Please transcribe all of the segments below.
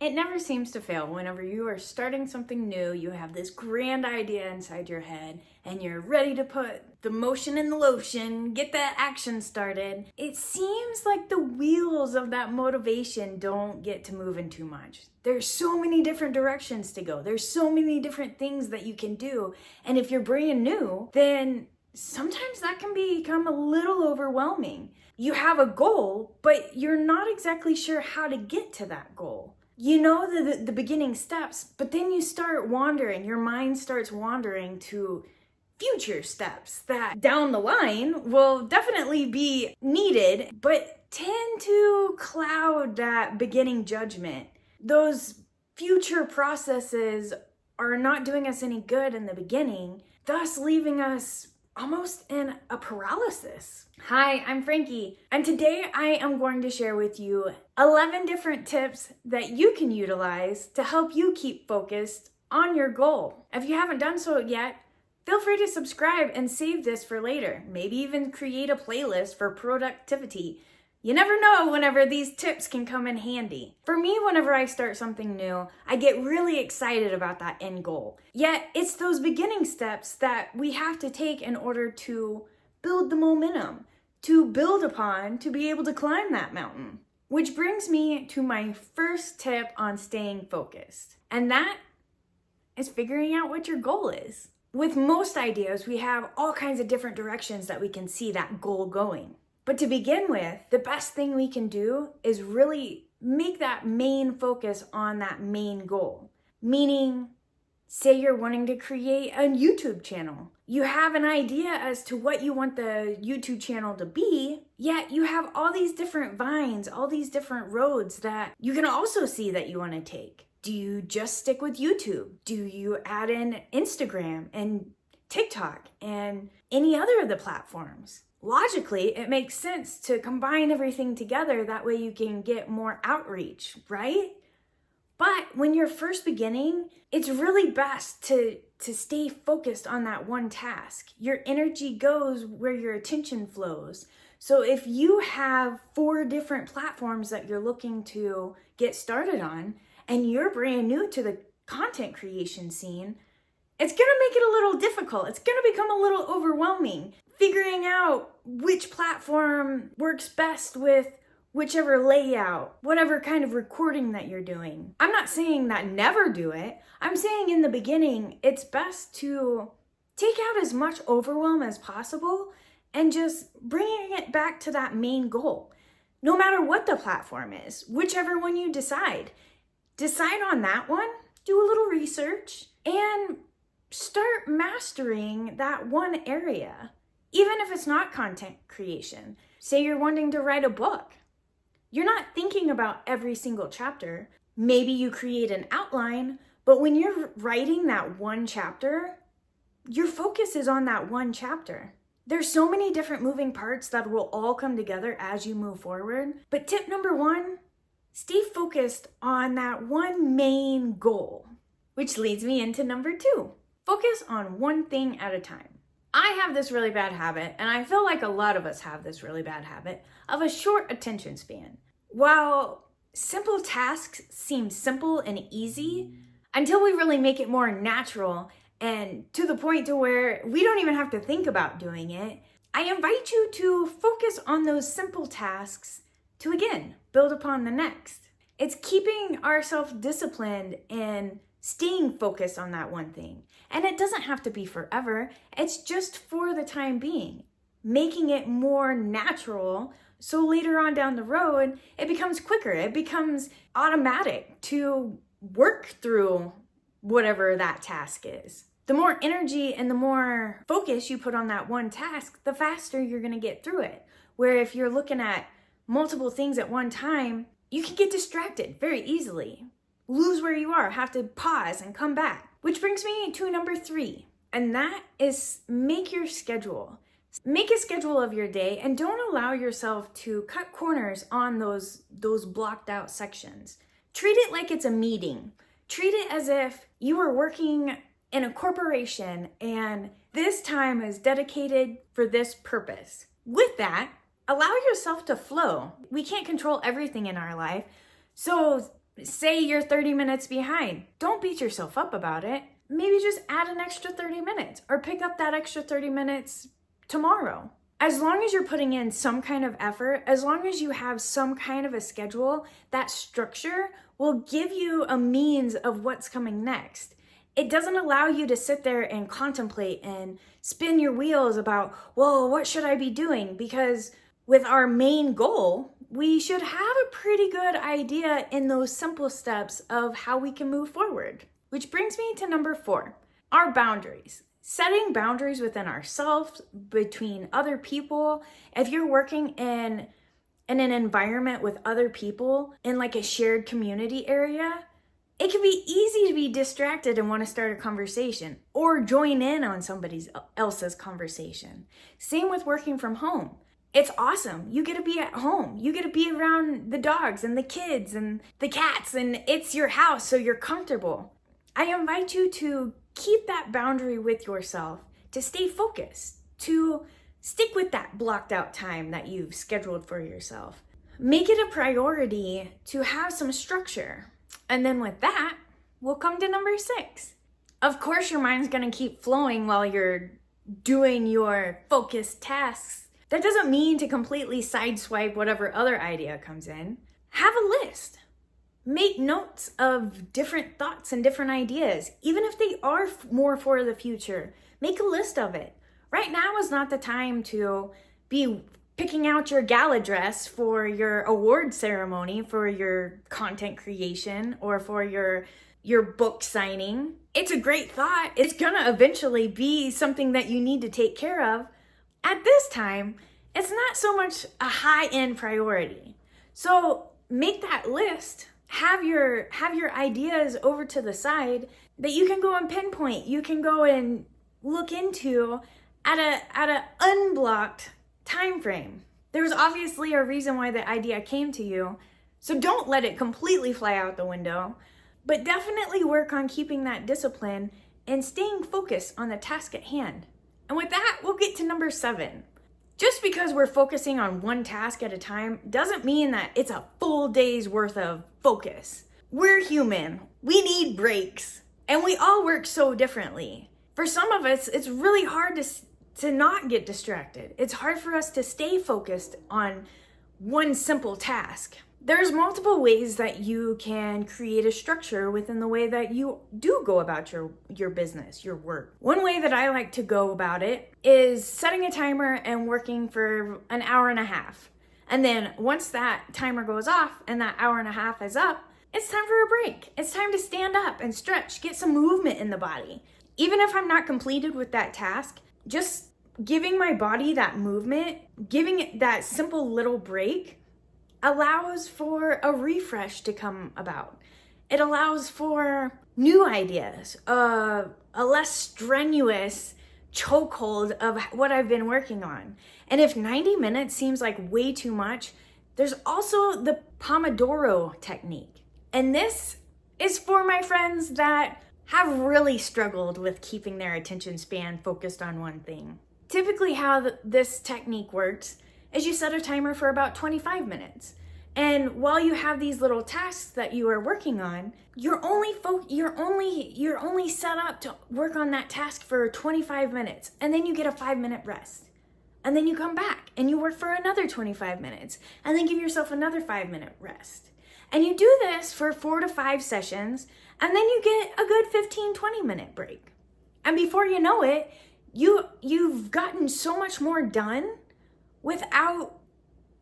It never seems to fail. Whenever you are starting something new, you have this grand idea inside your head and you're ready to put the motion in the lotion, get that action started. It seems like the wheels of that motivation don't get to moving too much. There's so many different directions to go. There's so many different things that you can do. And if you're brand new, then sometimes that can become a little overwhelming. You have a goal, but you're not exactly sure how to get to that goal. You know the beginning steps, but then you start wandering. Your mind starts wandering to future steps that down the line will definitely be needed, but tend to cloud that beginning judgment. Those future processes are not doing us any good in the beginning, thus leaving us almost in a paralysis. Hi, I'm Frankie, and today I am going to share with you 11 different tips that you can utilize to help you keep focused on your goal. If you haven't done so yet, feel free to subscribe and save this for later. Maybe even create a playlist for productivity. You never know whenever these tips can come in handy. For me, whenever I start something new, I get really excited about that end goal. Yet, it's those beginning steps that we have to take in order to build the momentum, to build upon, to be able to climb that mountain. Which brings me to my first tip on staying focused. And that is figuring out what your goal is. With most ideas, we have all kinds of different directions that we can see that goal going. But to begin with, the best thing we can do is really make that main focus on that main goal. Meaning, say you're wanting to create a YouTube channel. You have an idea as to what you want the YouTube channel to be, yet you have all these different vines, all these different roads that you can also see that you want to take. Do you just stick with YouTube? Do you add in Instagram and TikTok and any other of the platforms? Logically, it makes sense to combine everything together. That way you can get more outreach, right? But when you're first beginning, it's really best to stay focused on that one task. Your energy goes where your attention flows. So if you have 4 different platforms that you're looking to get started on, and you're brand new to the content creation scene, it's gonna make it a little difficult. It's gonna become a little overwhelming. Figuring out which platform works best with whichever layout, whatever kind of recording that you're doing. I'm not saying that never do it. I'm saying in the beginning, it's best to take out as much overwhelm as possible and just bringing it back to that main goal. No matter what the platform is, whichever one you decide on that one, do a little research, and start mastering that one area. Even if it's not content creation. Say you're wanting to write a book. You're not thinking about every single chapter. Maybe you create an outline, but when you're writing that one chapter, your focus is on that one chapter. There's so many different moving parts that will all come together as you move forward. But tip number 1, stay focused on that one main goal, which leads me into number 2. Focus on one thing at a time. I have this really bad habit, and I feel like a lot of us have this really bad habit, of a short attention span. While simple tasks seem simple and easy, until we really make it more natural and to the point to where we don't even have to think about doing it, I invite you to focus on those simple tasks to, again, build upon the next. It's keeping ourselves disciplined and staying focused on that one thing. And it doesn't have to be forever. It's just for the time being, making it more natural. So later on down the road, it becomes quicker. It becomes automatic to work through whatever that task is. The more energy and the more focus you put on that one task, the faster you're going to get through it. Where if you're looking at multiple things at one time, you can get distracted very easily. Lose where you are, have to pause and come back. Which brings me to number 3, and that is make your schedule. Make a schedule of your day and don't allow yourself to cut corners on those blocked out sections. Treat it like it's a meeting. Treat it as if you are working in a corporation and this time is dedicated for this purpose. With that, allow yourself to flow. We can't control everything in our life, so say you're 30 minutes behind. Don't beat yourself up about it. Maybe just add an extra 30 minutes or pick up that extra 30 minutes tomorrow. As long as you're putting in some kind of effort, as long as you have some kind of a schedule, that structure will give you a means of what's coming next. It doesn't allow you to sit there and contemplate and spin your wheels about, well, what should I be doing? Because with our main goal, we should have a pretty good idea in those simple steps of how we can move forward. Which brings me to number 4, our boundaries. Setting boundaries within ourselves, between other people. If you're working in an environment with other people in like a shared community area, it can be easy to be distracted and want to start a conversation or join in on somebody else's conversation. Same with working from home. It's awesome. You get to be at home. You get to be around the dogs and the kids and the cats, and it's your house, so you're comfortable. I invite you to keep that boundary with yourself, to stay focused, to stick with that blocked out time that you've scheduled for yourself. Make it a priority to have some structure. And then with that, we'll come to number 6. Of course, your mind's gonna keep flowing while you're doing your focused tasks. That doesn't mean to completely sideswipe whatever other idea comes in. Have a list. Make notes of different thoughts and different ideas, even if they are more for the future. Make a list of it. Right now is not the time to be picking out your gala dress for your award ceremony, for your content creation, or for your book signing. It's a great thought. It's gonna eventually be something that you need to take care of. At this time, it's not so much a high-end priority. So make that list. Have your ideas over to the side that you can go and pinpoint. You can go and look into at a unblocked time frame. There's obviously a reason why the idea came to you, so don't let it completely fly out the window, but definitely work on keeping that discipline and staying focused on the task at hand. And with that, we'll get to number 7. Just because we're focusing on one task at a time doesn't mean that it's a full day's worth of focus. We're human. We need breaks. And we all work so differently. For some of us, it's really hard to not get distracted. It's hard for us to stay focused on one simple task. There's multiple ways that you can create a structure within the way that you do go about your business, your work. One way that I like to go about it is setting a timer and working for an hour and a half. And then once that timer goes off and that hour and a half is up, it's time for a break. It's time to stand up and stretch, get some movement in the body. Even if I'm not completed with that task, just giving my body that movement, giving it that simple little break, allows for a refresh to come about. It allows for new ideas, a less strenuous chokehold of what I've been working on. And if 90 minutes seems like way too much, there's also the Pomodoro technique. And this is for my friends that have really struggled with keeping their attention span focused on one thing. Typically how this technique works is you set a timer for about 25 minutes. And while you have these little tasks that you are working on, you're only set up to work on that task for 25 minutes. And then you get a 5-minute rest. And then you come back and you work for another 25 minutes. And then give yourself another 5-minute rest. And you do this for 4 to 5 sessions. And then you get a good 15-20 minute break. And before you know it, you've gotten so much more done without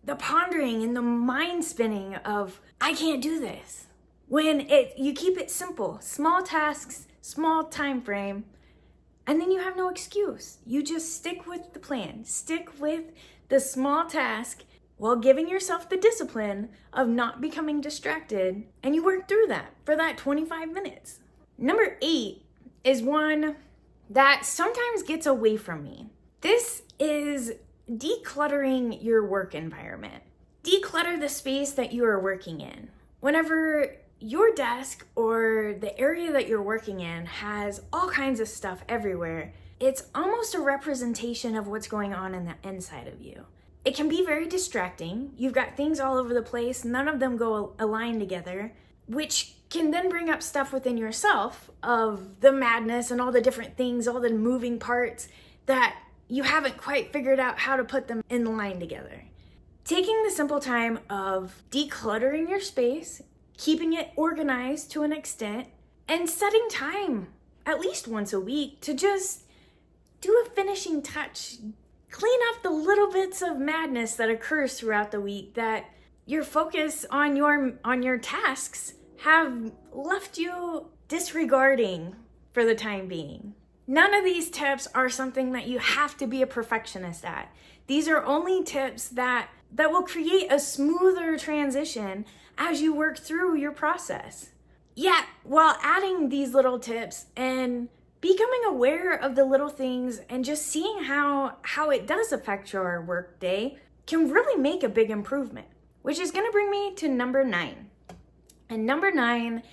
the pondering and the mind spinning of, I can't do this. When you keep it simple, small tasks, small time frame, and then you have no excuse. You just stick with the plan, stick with the small task while giving yourself the discipline of not becoming distracted, and you work through that for that 25 minutes. Number 8 is one that sometimes gets away from me. This is decluttering your work environment. Declutter the space that you are working in. Whenever your desk or the area that you're working in has all kinds of stuff everywhere, it's almost a representation of what's going on in the inside of you. It can be very distracting. You've got things all over the place, none of them go align together. which can then bring up stuff within yourself of the madness and all the different things, all the moving parts that you haven't quite figured out how to put them in line together. Taking the simple time of decluttering your space, keeping it organized to an extent, and setting time at least once a week to just do a finishing touch. Clean up the little bits of madness that occurs throughout the week that your focus on your tasks have left you disregarding for the time being. None of these tips are something that you have to be a perfectionist at. These are only tips that will create a smoother transition as you work through your process. Yet, while adding these little tips and becoming aware of the little things and just seeing how it does affect your work day can really make a big improvement, which is going to bring me to number 9. And number 9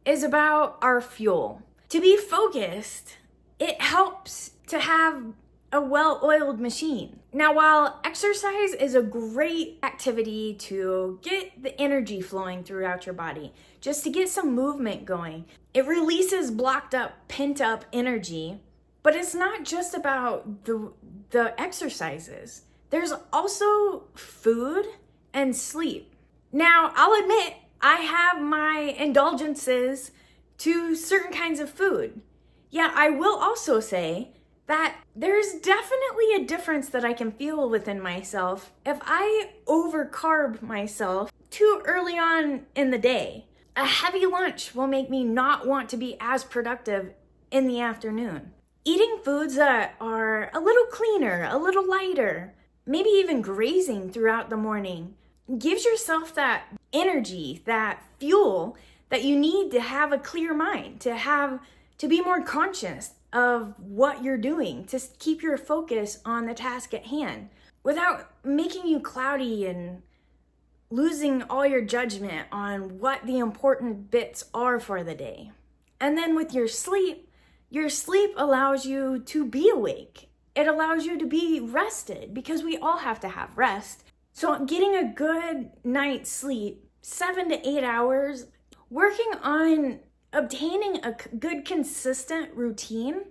is about our fuel. To be focused, it helps to have a well-oiled machine. Now, while exercise is a great activity to get the energy flowing throughout your body, just to get some movement going, it releases blocked up, pent up energy, but it's not just about the exercises. There's also food and sleep. Now, I'll admit, I have my indulgences to certain kinds of food. Yeah, I will also say that there's definitely a difference that I can feel within myself if I overcarb myself too early on in the day. A heavy lunch will make me not want to be as productive in the afternoon. Eating foods that are a little cleaner, a little lighter, maybe even grazing throughout the morning, gives yourself that energy, that fuel that you need to have a clear mind, to be more conscious of what you're doing, to keep your focus on the task at hand without making you cloudy and losing all your judgment on what the important bits are for the day. And then with your sleep allows you to be awake. It allows you to be rested because we all have to have rest. So getting a good night's sleep, 7 to 8 hours, working on obtaining a good consistent routine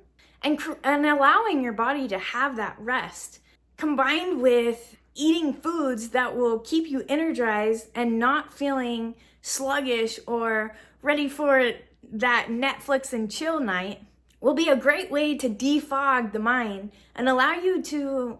and allowing your body to have that rest, combined with eating foods that will keep you energized and not feeling sluggish or ready for that Netflix and chill night, will be a great way to defog the mind and allow you to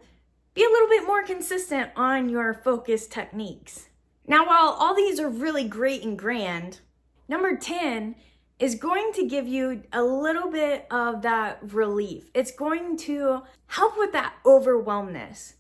be a little bit more consistent on your focus techniques. Now, while all these are really great and grand, number 10 is going to give you a little bit of that relief. It's going to help with that overwhelmness.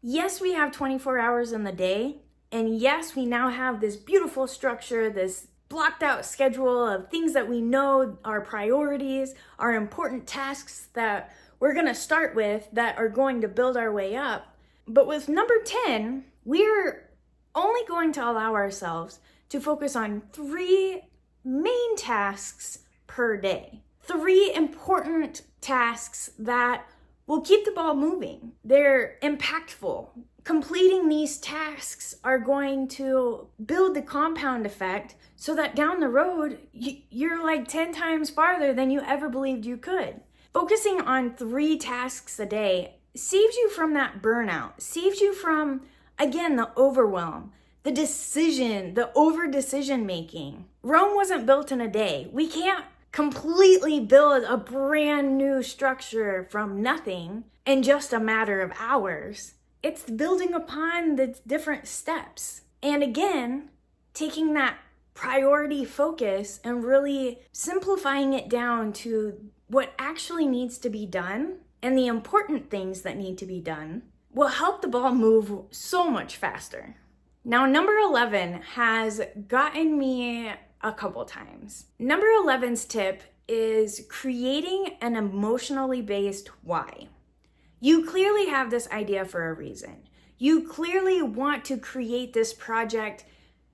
Yes, we have 24 hours in the day, and yes, we now have this beautiful structure, this blocked out schedule of things that we know are priorities, are important tasks that we're gonna start with that are going to build our way up. But with number 10, we're only going to allow ourselves to focus on 3 main tasks per day. 3 important tasks that will keep the ball moving. They're impactful. Completing these tasks are going to build the compound effect so that down the road, you're like 10 times farther than you ever believed you could. Focusing on 3 tasks a day saves you from that burnout, saves you from, again, the overwhelm, the over-decision making. Rome wasn't built in a day. We can't completely build a brand new structure from nothing in just a matter of hours. It's building upon the different steps. And again, taking that priority focus and really simplifying it down to what actually needs to be done and the important things that need to be done will help the ball move so much faster. Now, number 11 has gotten me a couple times. Number 11's tip is creating an emotionally based why. You clearly have this idea for a reason. You clearly want to create this project,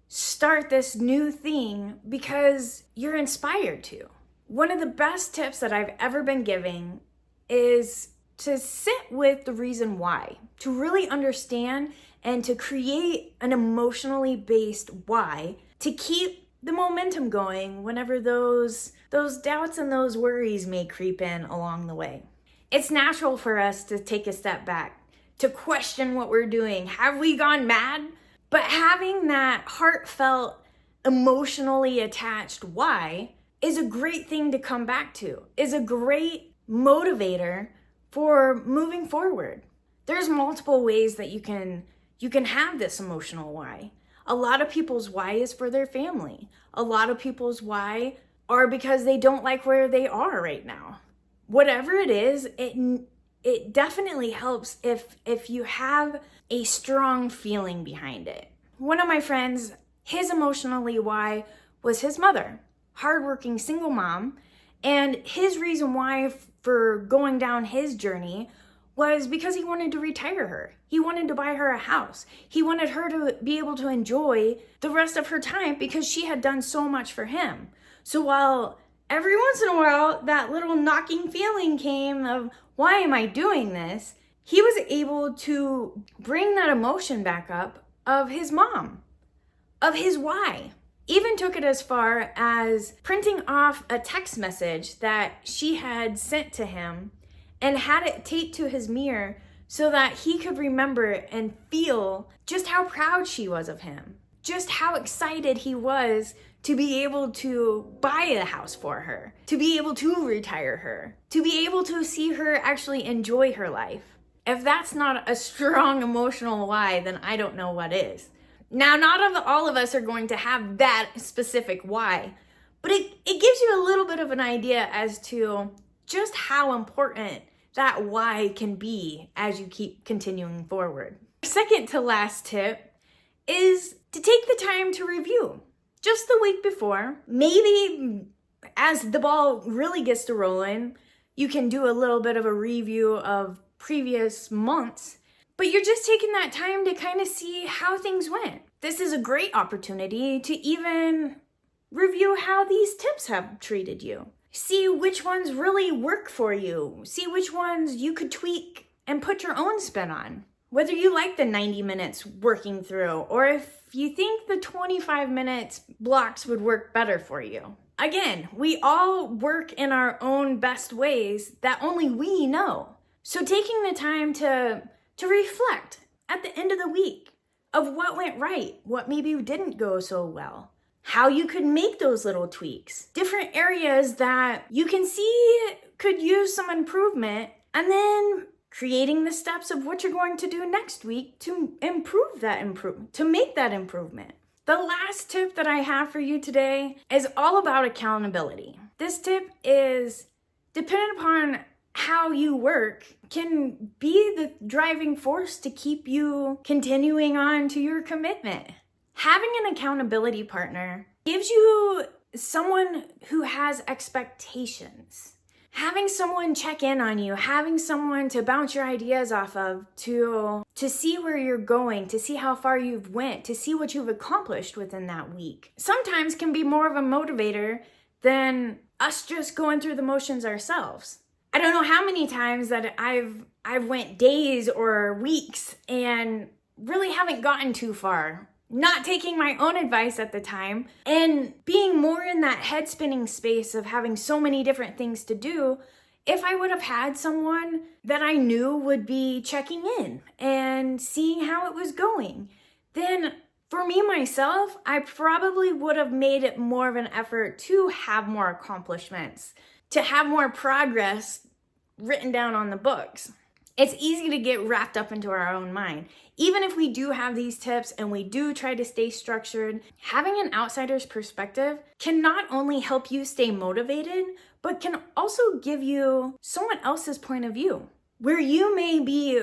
start this new thing because you're inspired to. One of the best tips that I've ever been giving is to sit with the reason why, to really understand and to create an emotionally based why, to keep the momentum going whenever those doubts and those worries may creep in along the way. It's natural for us to take a step back, to question what we're doing. Have we gone mad? But having that heartfelt, emotionally attached why is a great thing to come back to, is a great motivator for moving forward. There's multiple ways that you can have this emotional why. A lot of people's why is for their family. A lot of people's why are because they don't like where they are right now. Whatever it is, it definitely helps if you have a strong feeling behind it. One of my friends, his emotionally why was his mother, hardworking single mom, and his reason why for going down his journey was because he wanted to retire her. He wanted to buy her a house. He wanted her to be able to enjoy the rest of her time because she had done so much for him. So while every once in a while that little knocking feeling came of, why am I doing this? He was able to bring that emotion back up of his mom, of his why. Even took it as far as printing off a text message that she had sent to him and had it taped to his mirror so that he could remember and feel just how proud she was of him, just how excited he was to be able to buy a house for her, to be able to retire her, to be able to see her actually enjoy her life. If that's not a strong emotional why, then I don't know what is. Now, not all of us are going to have that specific why, but it gives you a little bit of an idea as to just how important that why can be as you keep continuing forward. Second to last tip is to take the time to review. Just the week before, maybe as the ball really gets to rolling, you can do a little bit of a review of previous months, but you're just taking that time to kind of see how things went. This is a great opportunity to even review how these tips have treated you. See which ones really work for you. See which ones you could tweak and put your own spin on. Whether you like the 90 minutes working through, or if you think the 25 minutes blocks would work better for you. Again, we all work in our own best ways that only we know. So taking the time to reflect at the end of the week of what went right, what maybe didn't go so well, how you could make those little tweaks, different areas that you can see could use some improvement, and then creating the steps of what you're going to do next week to to make that improvement. The last tip that I have for you today is all about accountability. This tip is dependent upon how you work can be the driving force to keep you continuing on to your commitment. Having an accountability partner gives you someone who has expectations. Having someone check in on you, having someone to bounce your ideas off of, to see where you're going, to see how far you've went, to see what you've accomplished within that week, sometimes can be more of a motivator than us just going through the motions ourselves. I don't know how many times that I've went days or weeks and really haven't gotten too far, not taking my own advice at the time and being more in that head spinning space of having so many different things to do. If I would have had someone that I knew would be checking in and seeing how it was going, then for me myself, I probably would have made it more of an effort to have more accomplishments, to have more progress written down on the books. It's easy to get wrapped up into our own mind. Even if we do have these tips and we do try to stay structured, having an outsider's perspective can not only help you stay motivated, but can also give you someone else's point of view. Where you may be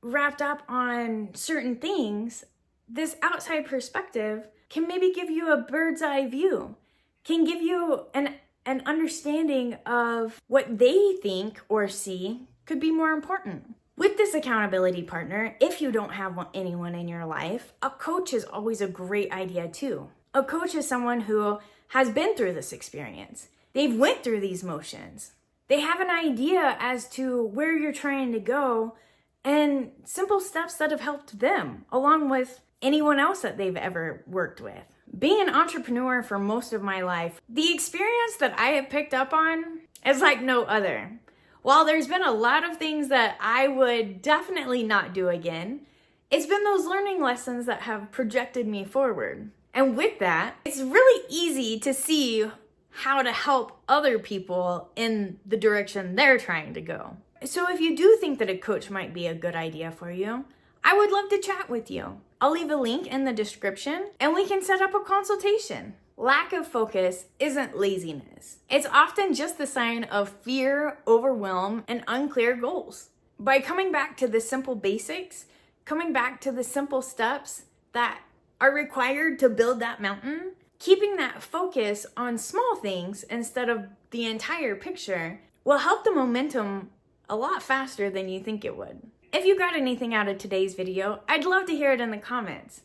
wrapped up on certain things, this outside perspective can maybe give you a bird's eye view, can give you an understanding of what they think or see could be more important. With this accountability partner, if you don't have anyone in your life, a coach is always a great idea too. A coach is someone who has been through this experience. They've went through these motions. They have an idea as to where you're trying to go and simple steps that have helped them, along with anyone else that they've ever worked with. Being an entrepreneur for most of my life, the experience that I have picked up on is like no other. While there's been a lot of things that I would definitely not do again, it's been those learning lessons that have projected me forward. And with that, it's really easy to see how to help other people in the direction they're trying to go. So if you do think that a coach might be a good idea for you, I would love to chat with you. I'll leave a link in the description and we can set up a consultation. Lack of focus isn't laziness. It's often just the sign of fear, overwhelm, and unclear goals. By coming back to the simple basics, coming back to the simple steps that are required to build that mountain, keeping that focus on small things instead of the entire picture will help the momentum a lot faster than you think it would. If you got anything out of today's video, I'd love to hear it in the comments.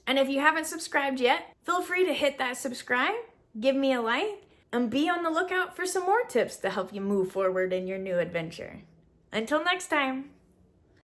And if you haven't subscribed yet, feel free to hit that subscribe, give me a like, and be on the lookout for some more tips to help you move forward in your new adventure. Until next time.